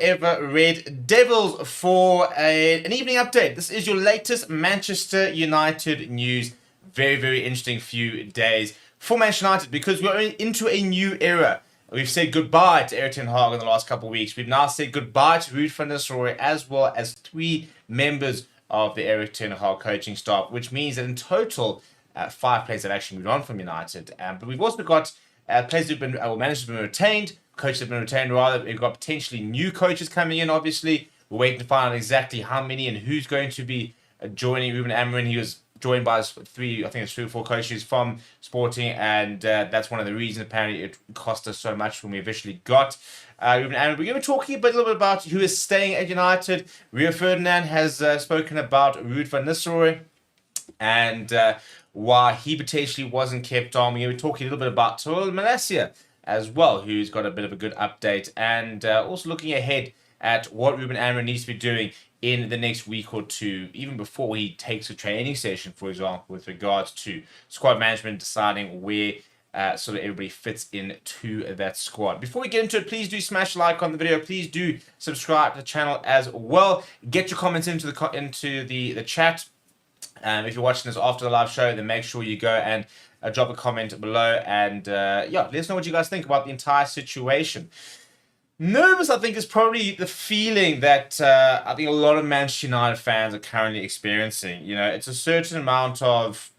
Ever Red Devils for an evening update. This is your latest Manchester United news. Very, very interesting few days for Manchester United because we're into a new era. We've said goodbye to Erik ten Hag in the last couple of weeks. We've now said goodbye to Ruud van Nistelrooy as well as 3 members of the Erik ten Hag coaching staff, which means that in total, 5 players have actually moved on from United. But we've also got players who've been, managers have been retained, coaches have been retained rather. We've got potentially new coaches coming in, obviously. We're waiting to find out exactly how many and who's going to be joining Ruben Amorim. He was joined by 3 or 4 coaches from Sporting, and that's one of the reasons apparently it cost us so much when we officially got Ruben Amorim. We're going to be talking a little bit about who is staying at United. Rio Ferdinand has spoken about Ruud van Nistelrooy and why he potentially wasn't kept on. We're going to be talking a little bit about Tyrell Malacia as well, who's got a bit of a good update, and also looking ahead at what Ruben Amorim needs to be doing in the next week or two, even before he takes a training session, for example, with regards to squad management, deciding where sort of everybody fits into that squad. Before we get into it, please do smash like on the video. Please do subscribe to the channel as well. Get your comments into the chat. If you're watching this after the live show, then make sure you go and drop a comment below, and let us know what you guys think about the entire situation. Nervous, I think, is probably the feeling that I think a lot of Manchester United fans are currently experiencing. You know, it's a certain amount of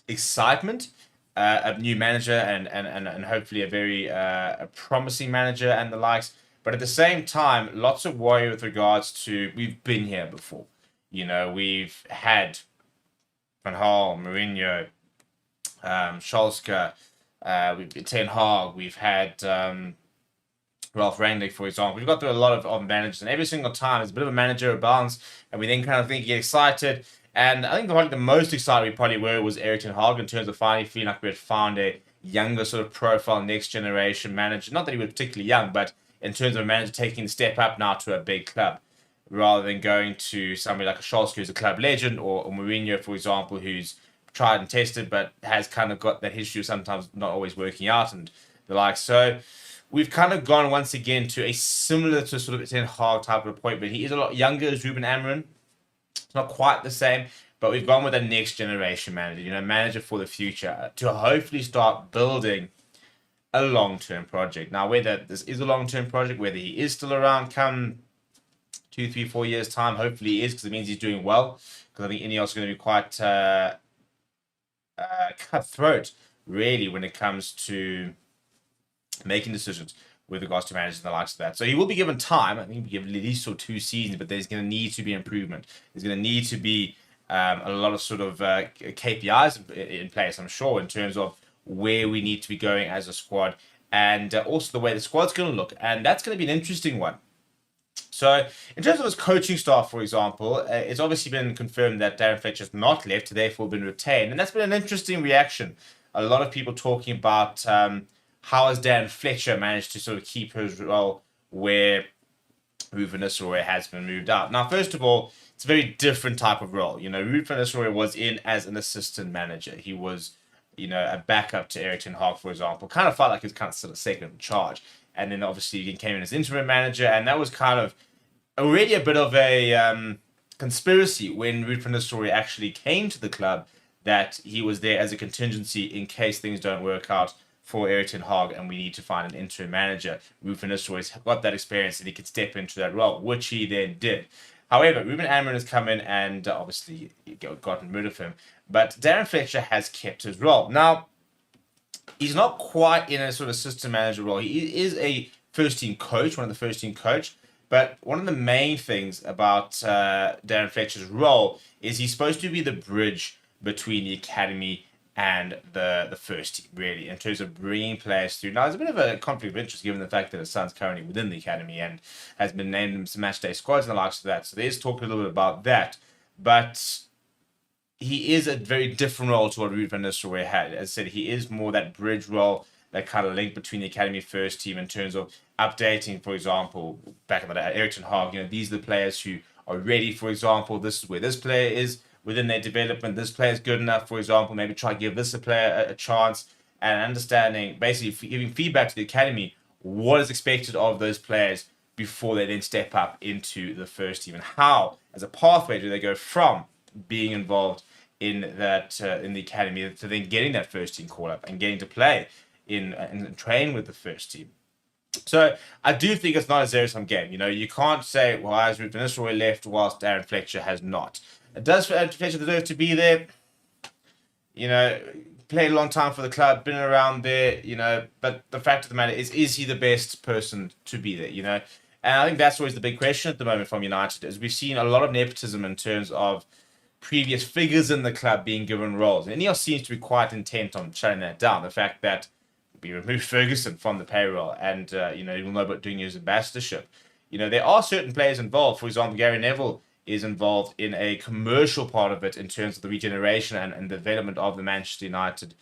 excitement, a new manager, and hopefully a very a promising manager and the likes. But at the same time, lots of worry with regards to we've been here before. You know, we've had Van Gaal, Mourinho, Solskjaer, we've Ten Hag, we've had Ralph Rangnick, for example. We've got through a lot of managers, and every single time there's a bit of a managerial balance, and we then kind of think you get excited. And I think the most excited we probably were was Erik ten Hag in terms of finally feeling like we had found a younger sort of profile, next generation manager. Not that he was particularly young, but in terms of a manager taking the step up now to a big club, rather than going to somebody like a Solskjaer, who's a club legend, or Mourinho, for example, who's tried and tested, but has kind of got that history of sometimes not always working out and the like. So we've kind of gone once again to a similar to sort of Ten Hag type of appointment. He is a lot younger as Ruben Amorim. It's not quite the same, but we've gone with a next generation manager, you know, manager for the future, to hopefully start building a long-term project. Now, whether this is a long-term project, whether he is still around come 2, 3, 4 years time, hopefully he is, because it means he's doing well. Because I think Ineos is going to be quite cutthroat, really, when it comes to making decisions with regards to managing the likes of that. So he will be given time. I think he'll be given at least 2 seasons, but there's going to need to be improvement. There's going to need to be a lot of sort of KPIs in place, I'm sure, in terms of where we need to be going as a squad, and also the way the squad's going to look. And that's going to be an interesting one. So, in terms of his coaching staff, for example, it's obviously been confirmed that Darren Fletcher's not left, therefore been retained. And that's been an interesting reaction. A lot of people talking about how has Darren Fletcher managed to sort of keep his role where Ruud van Nistelrooy has been moved out. Now, first of all, it's a very different type of role. You know, Ruud van Nistelrooy was in as an assistant manager. He was, you know, a backup to Erik ten Hag, for example. Kind of felt like he was kind of sort of second in charge. And then obviously he came in as interim manager, and that was kind of already a bit of a conspiracy when Ruud van Nistelrooy actually came to the club, that he was there as a contingency in case things don't work out for Erik ten Hag and we need to find an interim manager. Ruud van Nistelrooy's got that experience and he could step into that role, which he then did. However, Ruben Amorim has come in and obviously gotten rid of him, but Darren Fletcher has kept his role. Now, he's not quite in a sort of assistant manager role. He is a first-team coach, one of the first-team coach. But one of the main things about Darren Fletcher's role is he's supposed to be the bridge between the academy and the first team, really, in terms of bringing players through. Now, there's a bit of a conflict of interest given the fact that his son's currently within the academy and has been named in some matchday squads and the likes of that. So there's talk a little bit about that. But he is a very different role to what Ruud van Nistelrooy had. As I said, he is more that bridge role, that kind of link between the academy first team in terms of updating, for example, back in the day, Erik ten Hag, you know, these are the players who are ready, for example, this is where this player is within their development, this player is good enough, for example, maybe try to give this a player a chance, and understanding, basically giving feedback to the academy, what is expected of those players before they then step up into the first team, and how, as a pathway, do they go from being involved in that in the academy to then getting that first team call up and getting to play in and train with the first team. So I do think it's not a zero-sum game. You can't say, well, has Ruud van Nistelrooy left whilst Aaron Fletcher has not. Does Fletcher deserve to be there? Played a long time for the club, been around there, but the fact of the matter is he the best person to be there, And I think that's always the big question at the moment from United, is we've seen a lot of nepotism in terms of previous figures in the club being given roles. And Ineos seems to be quite intent on shutting that down. The fact that we removed Ferguson from the payroll and, you'll know about doing his ambassadorship. There are certain players involved. For example, Gary Neville is involved in a commercial part of it in terms of the regeneration and development of the Manchester United,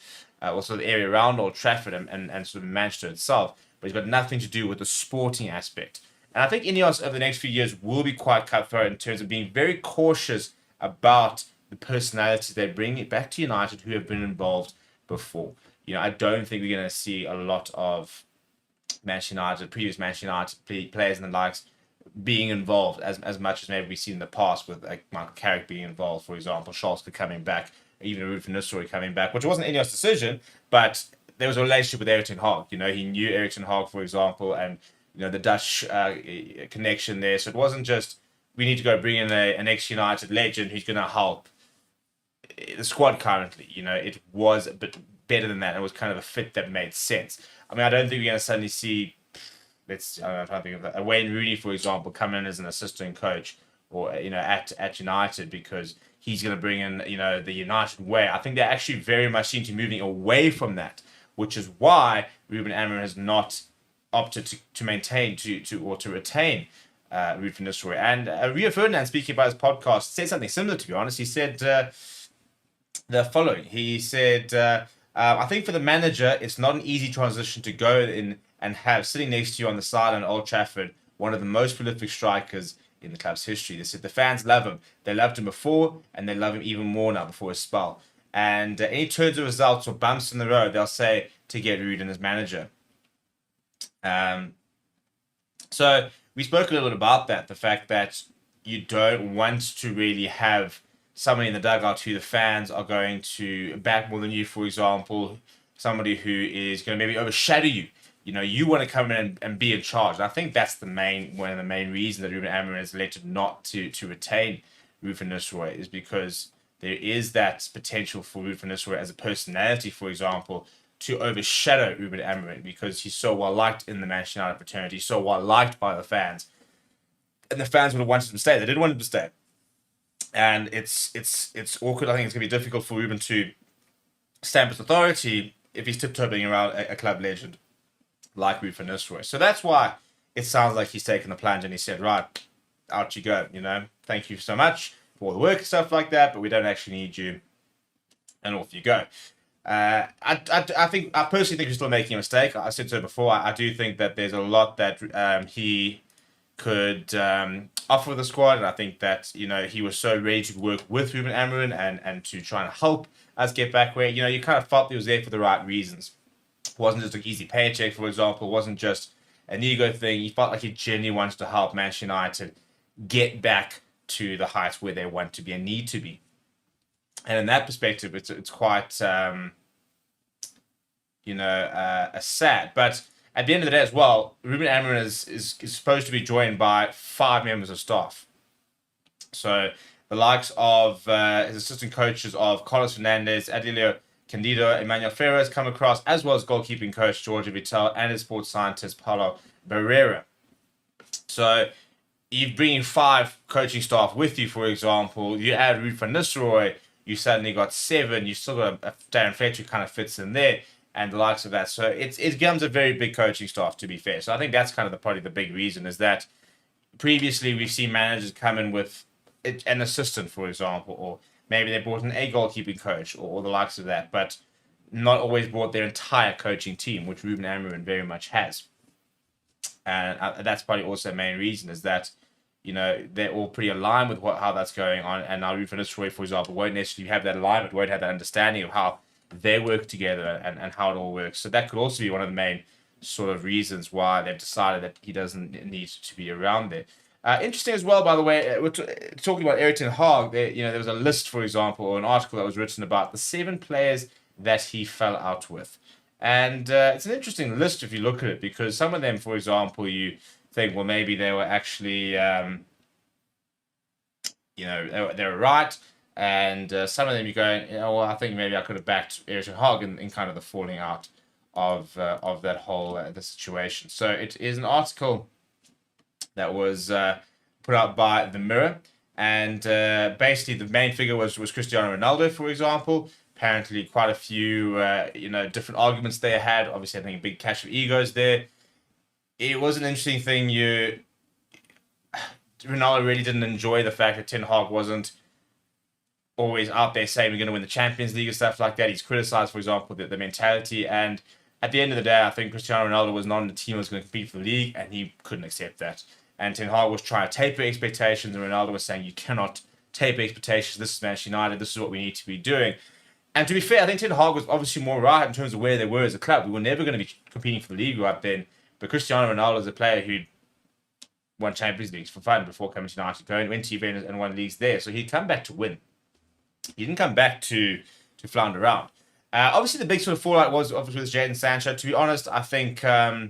also the area around Old Trafford and sort of Manchester itself. But he's got nothing to do with the sporting aspect. And I think Ineos over the next few years will be quite cutthroat in terms of being very cautious about the personalities they bring back to United who have been involved before. I don't think we're going to see a lot of previous Manchester United players and the likes being involved as much as maybe we've seen in the past with like Michael Carrick being involved, for example, Schalke coming back, even Ruud van Nistelrooy coming back, which wasn't Ineos' decision, but there was a relationship with Erik ten Hag. He knew Erik ten Hag, for example, and the Dutch connection there. So it wasn't just we need to go bring in an ex-United legend who's going to help the squad currently. It was a bit better than that. It was kind of a fit that made sense. I mean, I don't think we're going to suddenly see I'm trying to think of that. A Wayne Rooney, for example, come in as an assistant coach or, at United because he's going to bring in, the United way. I think they actually very much seem to be moving away from that, which is why Ruben Amorim has not opted to maintain or to retain Ruud van Nistelrooy. And Rio Ferdinand, speaking about his podcast, said something similar, to be honest. He said the following. He said, I think for the manager, it's not an easy transition to go in and have sitting next to you on the sideline at Old Trafford one of the most prolific strikers in the club's history. They said the fans love him. They loved him before, and they love him even more now before his spell. And any turns of results or bumps in the road, they'll say to get Ruud in as manager. So we spoke a little bit about that, the fact that you don't want to really have somebody in the dugout who the fans are going to back more than you, for example, somebody who is going to maybe overshadow you. You want to come in and be in charge. And I think that's one of the main reasons that Ruben Amorim has elected not to retain Ruud van Nistelrooy, is because there is that potential for Ruud van Nistelrooy as a personality, for example, to overshadow Ruben Amorim because he's so well liked in the Manchester United fraternity, so well liked by the fans, and the fans would have wanted him to stay. They didn't want him to stay, and it's awkward. I think it's going to be difficult for Ruben to stamp his authority if he's tiptoeing around a club legend like Ruud van Nistelrooy. So that's why it sounds like he's taken the plunge and he said, right, out you go, thank you so much for all the work and stuff like that, but we don't actually need you, and off you go. I personally think he's still making a mistake. I said so before. I do think that there's a lot that he could offer the squad, and I think that he was so ready to work with Ruben Amorim and to try and help us get back where you kind of felt he was there for the right reasons. It wasn't just an easy paycheck, for example. It wasn't just an ego thing. He felt like he genuinely wanted to help Manchester United get back to the heights where they want to be and need to be. And in that perspective, it's quite, sad. But at the end of the day as well, Ruben Amorim is supposed to be joined by 5 members of staff. So the likes of his assistant coaches of Carlos Fernandez, Adilio Candido, Emmanuel Ferreira come across, as well as goalkeeping coach Jorge Vital and his sports scientist Paulo Barrera. So you're bringing 5 coaching staff with you, for example. You add Ruud van Nistelrooy, you suddenly got 7. You still got a Darren Fletcher who kind of fits in there, and the likes of that. So it becomes a very big coaching staff, to be fair. So I think that's kind of probably the big reason, is that previously we've seen managers come in with an assistant, for example, or maybe they brought in a goalkeeping coach or the likes of that, but not always brought their entire coaching team, which Ruben Amorim very much has. And that's probably also the main reason, is that they're all pretty aligned with how that's going on. And now Ruud van Nistelrooy, for example, won't necessarily have that alignment, won't have that understanding of how they work together and how it all works. So that could also be one of the main sort of reasons why they've decided that he doesn't need to be around there. Interesting as well, by the way, we're talking about Erik ten Hag. There was a list, for example, or an article that was written about the 7 players that he fell out with. And it's an interesting list if you look at it, because some of them, for example, you think, well, maybe they were actually, they were right. And some of them you're going, well, I think maybe I could have backed Erik ten Hag in kind of the falling out of that whole the situation. So it is an article that was put out by The Mirror. And basically the main figure was Cristiano Ronaldo, for example. Apparently quite a few, different arguments they had. Obviously, I think a big clash of egos there. It was an interesting thing. Ronaldo really didn't enjoy the fact that Ten Hag wasn't always out there saying we're going to win the Champions League and stuff like that. He's criticized, for example, the mentality. And at the end of the day, I think Cristiano Ronaldo was not in the team that was going to compete for the league, and he couldn't accept that. And Ten Hag was trying to taper expectations, and Ronaldo was saying, you cannot taper expectations. This is Manchester United. This is what we need to be doing. And to be fair, I think Ten Hag was obviously more right in terms of where they were as a club. We were never going to be competing for the league right then. But Cristiano Ronaldo is a player who won Champions Leagues for fun before coming to United, went to Juventus and won leagues there. So he'd come back to win. He didn't come back to flounder around. Obviously, the big sort of fallout was obviously with Jadon Sancho. To be honest, I think I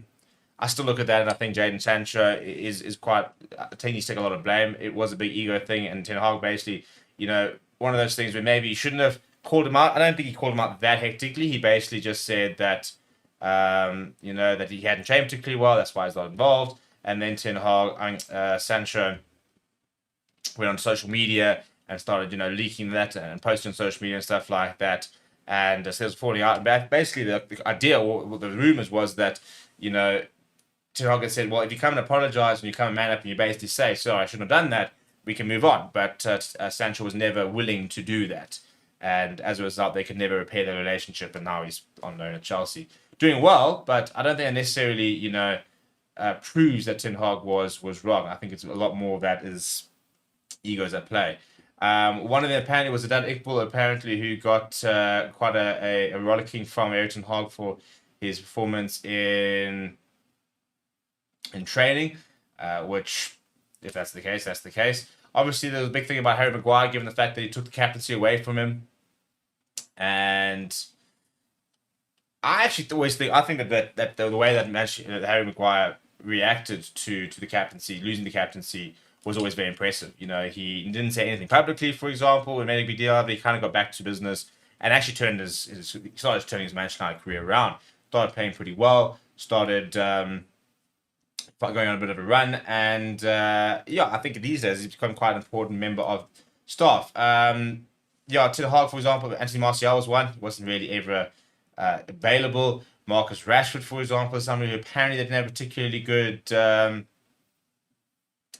still look at that and I think Jadon Sancho is quite. I think he's taking a lot of blame. It was a big ego thing, and Ten Hag basically, one of those things where maybe he shouldn't have called him out. I don't think he called him out that hectically. He basically just said that, that he hadn't trained particularly well. That's why he's not involved. And then Sancho went on social media and started, leaking that and posting on social media and stuff like that. And so it was falling out. And basically, the idea, or the rumors was that, Ten Hag had said, well, if you come and apologize and you come and man up and you basically say, sorry, I shouldn't have done that, we can move on. But Sancho was never willing to do that. And as a result, they could never repair their relationship. And now he's on loan at Chelsea. Doing well, but I don't think that necessarily, proves that Ten Hag was wrong. I think it's a lot more of that is egos at play. One of them apparently was Adad Iqbal, apparently, who got quite a rollicking from Erik ten Hag for his performance in training, which, if that's the case, that's the case. Obviously, there was a big thing about Harry Maguire, given the fact that he took the captaincy away from him. And I actually always think, that the way that Harry Maguire reacted to the captaincy, losing the captaincy, was always very impressive. He didn't say anything publicly, for example, and made a big deal of it. He kind of got back to business and actually started turning his Manchester United career around. Started playing pretty well. Started going on a bit of a run, and I think these days he's become quite an important member of staff. Ten Hag, for example, Anthony Martial was one. He wasn't really ever available. Marcus Rashford, for example, is somebody who apparently didn't have a particularly good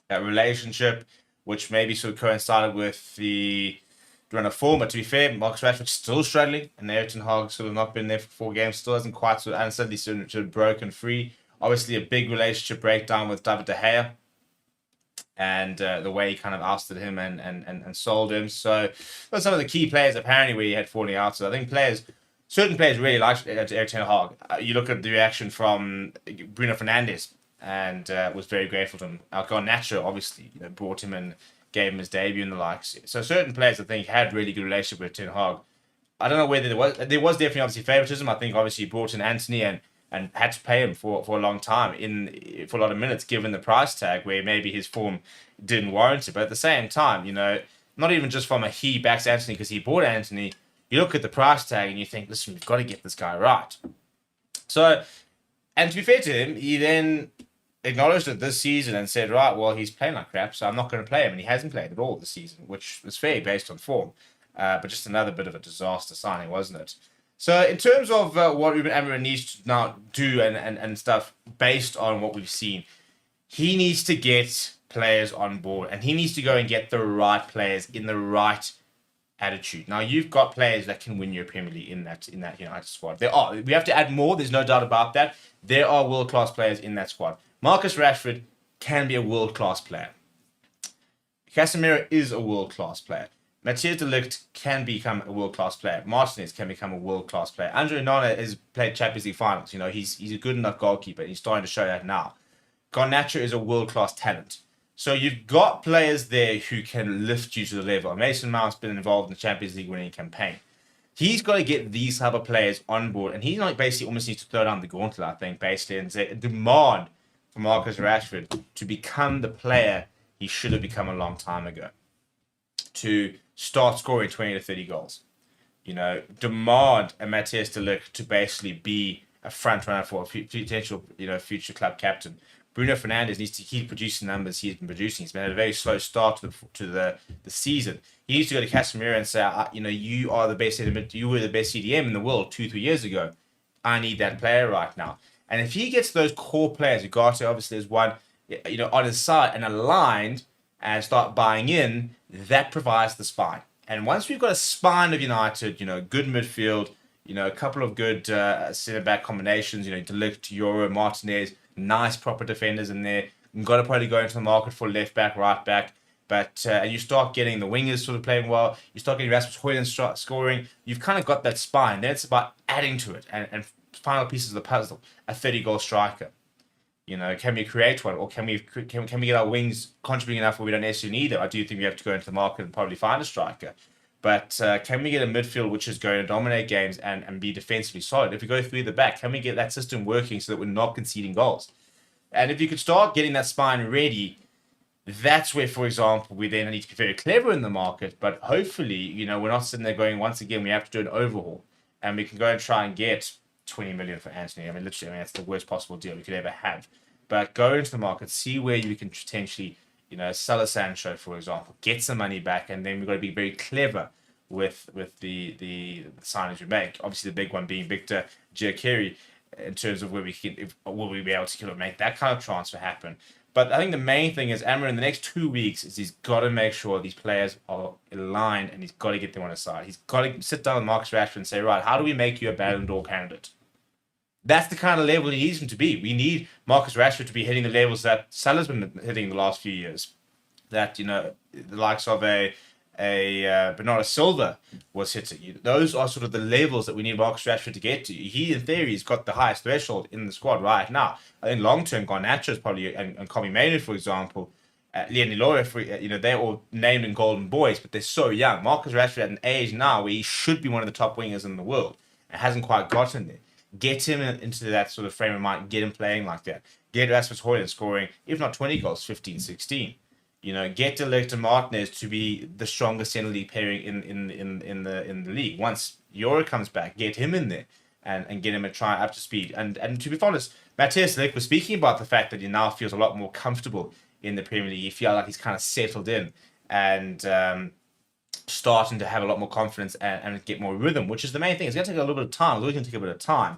relationship, which maybe sort of coincided with the run of form. But to be fair, Marcus Rashford's still struggling, and Erik ten Hag sort of not been there for 4 games, still hasn't quite and suddenly sort of broken free. Obviously, a big relationship breakdown with David De Gea, and the way he kind of ousted him and sold him. So, those are some of the key players apparently where he had falling out. So I think certain players really liked Erik ten Hag. You look at the reaction from Bruno Fernandes, and was very grateful to him. Garnacho obviously brought him and gave him his debut and the likes. So certain players I think had really good relationship with Ten Hag. I don't know whether there was definitely obviously favoritism. I think obviously he brought in Anthony and had to pay him for a long time for a lot of minutes, given the price tag, where maybe his form didn't warrant it. But at the same time, not even just from he backs Anthony because he bought Anthony. You look at the price tag and you think, listen, we've got to get this guy right. So, and to be fair to him, he then acknowledged it this season and said, right, well, he's playing like crap, so I'm not going to play him. And he hasn't played at all this season, which was fair based on form. But just another bit of a disaster signing, wasn't it? So in terms of what Ruben Amorim needs to now do and stuff based on what we've seen, he needs to get players on board, and he needs to go and get the right players in the right attitude. Now, you've got players that can win your Premier League in that United squad. We have to add more. There's no doubt about that. There are world-class players in that squad. Marcus Rashford can be a world-class player. Casemiro is a world-class player. Matthias de Ligt can become a world-class player. Martinez can become a world-class player. Andre Onana has played Champions League finals. You know, he's a good enough goalkeeper. He's starting to show that now. Garnacho is a world-class talent. So you've got players there who can lift you to the level. Mason Mount's been involved in the Champions League winning campaign. He's got to get these type of players on board, and he's like basically almost needs to throw down the gauntlet, I think, basically, and say demand for Marcus Rashford to become the player he should have become a long time ago. To start scoring 20 to 30 goals. You know, demand a Matthias de Ligt to basically be a front runner for a potential, future club captain. Bruno Fernandes needs to keep producing numbers he's been producing. He's been at a very slow start to the season. He needs to go to Casemiro and say, you are the best you were the best CDM in the world 2-3 years ago. I need that player right now. And if he gets those core players, Ugarte obviously is one, on his side and aligned and start buying in, that provides the spine. And once we've got a spine of United, good midfield, a couple of good centre-back combinations, de Ligt, Euro, Martinez, nice proper defenders in there. You've got to probably go into the market for left-back, right-back. But and you start getting the wingers sort of playing well. You start getting Rasmus Højlund scoring. You've kind of got that spine. Then it's about adding to it and final pieces of the puzzle. A 30-goal striker. Can we create one, or can we get our wings contributing enough where we don't necessarily need them? I do think we have to go into the market and probably find a striker. But can we get a midfield which is going to dominate games and be defensively solid? If we go through the back, can we get that system working so that we're not conceding goals? And if you could start getting that spine ready, that's where, for example, we then need to be very clever in the market. But hopefully, we're not sitting there going, once again, we have to do an overhaul. And we can go and try and get 20 million for Anthony. Literally, that's the worst possible deal we could ever have. But go into the market, see where you can potentially, sell a Sancho, for example, get some money back, and then we've got to be very clever with the signings we make. Obviously, the big one being Victor Gyökeres, in terms of where will we be able to make that kind of transfer happen. But I think the main thing is Amorim in the next 2 weeks is he's got to make sure these players are aligned, and he's got to get them on his side. He's got to sit down with Marcus Rashford and say, right, how do we make you a Ballon d'Or candidate? That's the kind of level he needs him to be. We need Marcus Rashford to be hitting the levels that Salah's been hitting the last few years. That, the likes of a Bernardo Silva was hitting. Those are sort of the levels that we need Marcus Rashford to get to. He, in theory, has got the highest threshold in the squad right now. I think long-term, Garnacho is probably, and Kobbie Mainoo, for example, Leonie Loya, they're all named in golden boys, but they're so young. Marcus Rashford at an age now where he should be one of the top wingers in the world and hasn't quite gotten there. Get him into that sort of frame of mind, get him playing like that. Get Rasmus Højlund scoring, if not 20 goals, 15, 16. Get de Ligt and Martinez to be the strongest centre league pairing in the league. Once Euro comes back, get him in there and get him a try up to speed. And to be honest, Matthias de Ligt was speaking about the fact that he now feels a lot more comfortable in the Premier League. He feels like he's kind of settled in and starting to have a lot more confidence and get more rhythm, which is the main thing. It's going to take a little bit of time. It's always going to take a bit of time.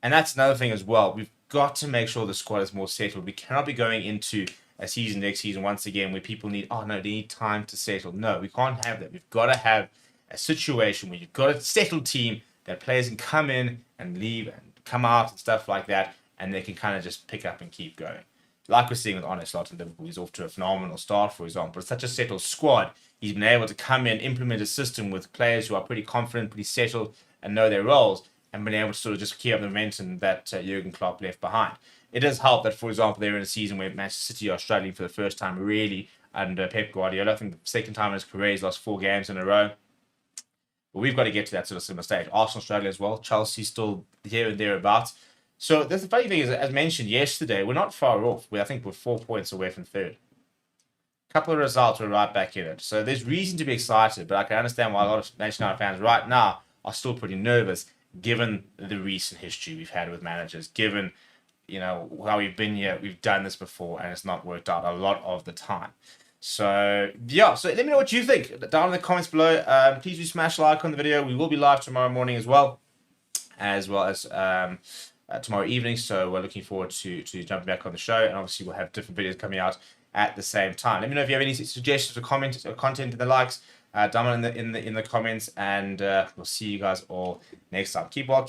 And that's another thing as well. We've got to make sure the squad is more settled. We cannot be going into a season next season once again where people need, they need time to settle. No, we can't have that. We've got to have a situation where you've got a settled team that players can come in and leave and come out and stuff like that, and they can kind of just pick up and keep going. Like we're seeing with Arne Slot in Liverpool, he's off to a phenomenal start, for example. It's such a settled squad. He's been able to come in, implement a system with players who are pretty confident, pretty settled, and know their roles, and been able to sort of just keep up the momentum that Jurgen Klopp left behind. It does help that, for example, they're in a season where Manchester City are struggling for the first time really under Pep Guardiola. I think the second time in his career he's lost 4 games in a row. But we've got to get to that sort of similar stage. Arsenal struggling as well. Chelsea still here and thereabouts. So the funny thing is, as mentioned yesterday, we're not far off. I think we're 4 points away from third. A couple of results, we're right back in it. So there's reason to be excited, but I can understand why a lot of Manchester United fans right now are still pretty nervous, given the recent history we've had with managers, given how we've been here, we've done this before, and it's not worked out a lot of the time. So, yeah, so let me know what you think down in the comments below. Please do smash like on the video. We will be live tomorrow morning as well as tomorrow evening. So we're looking forward to jumping back on the show, and obviously we'll have different videos coming out at the same time. Let me know if you have any suggestions or comments or content in the likes down in the comments, and we'll see you guys all next time. Keep walking.